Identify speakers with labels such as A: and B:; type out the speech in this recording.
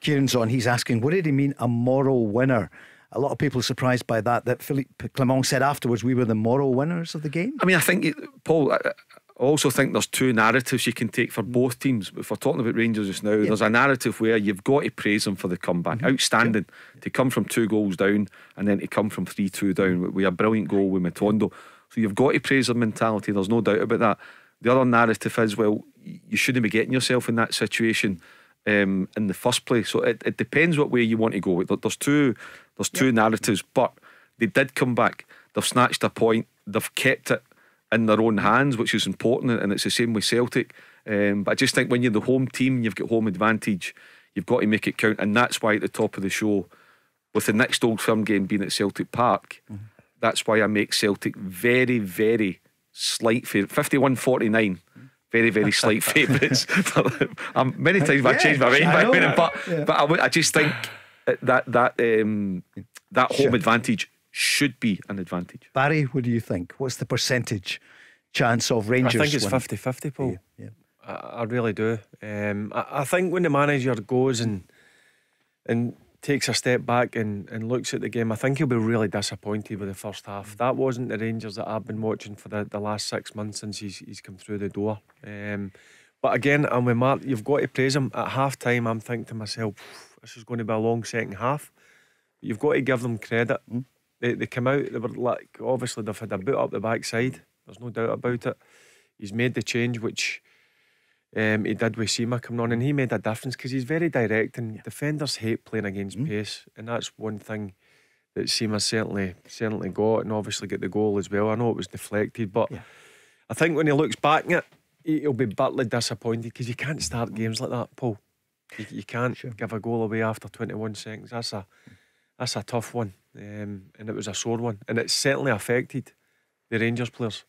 A: Kieran's on. He's asking, what did he mean, a moral winner? A lot of people are surprised by that Philippe Clement said afterwards we were the moral winners of the game.
B: I mean, I think, Paul, I also think there's two narratives you can take for both teams. If we're talking about Rangers just now, there's a narrative where you've got to praise them for the comeback. Outstanding. To come from 2 goals down and then to come from 3-2 down with a brilliant goal with Matondo. So you've got to praise their mentality, there's no doubt about that. The other narrative is, well, you shouldn't be getting yourself in that situation in the first place. So it depends what way you want to go. There's two narratives, but they did come back. They've snatched a point, they've kept it in their own hands, which is important, and it's the same with Celtic. But I just think when you're the home team, you've got home advantage, you've got to make it count. And that's why at the top of the show, with the next Old Firm game being at Celtic Park, that's why I make Celtic very, very slight favourite. 51-49, very, very slight favourites. Many times I change my mind, but I just think that home advantage should be an advantage.
A: Barry, what do you think? What's the percentage chance of Rangers?
C: I think it's 50-50, Paul.
A: Yeah.
C: I really do. I think when the manager goes and takes a step back and looks at the game, I think he'll be really disappointed with the first half. That wasn't the Rangers that I've been watching for the last 6 months since he's come through the door. But again, I'm with Mark, you've got to praise him. At half time I'm thinking to myself, this is going to be a long second half. You've got to give them credit. They come out, they were like, obviously they've had a boot up the backside, there's no doubt about it. He's made the change which he did with Sima coming on, and he made a difference because he's very direct, and defenders hate playing against pace, and that's one thing that Sima certainly got, and obviously get the goal as well. I know it was deflected, but I think when he looks back at it, he'll be bitterly disappointed because you can't start games like that, Paul. You can't give a goal away after 21 seconds. That's a tough one, and it was a sore one, and it certainly affected the Rangers players.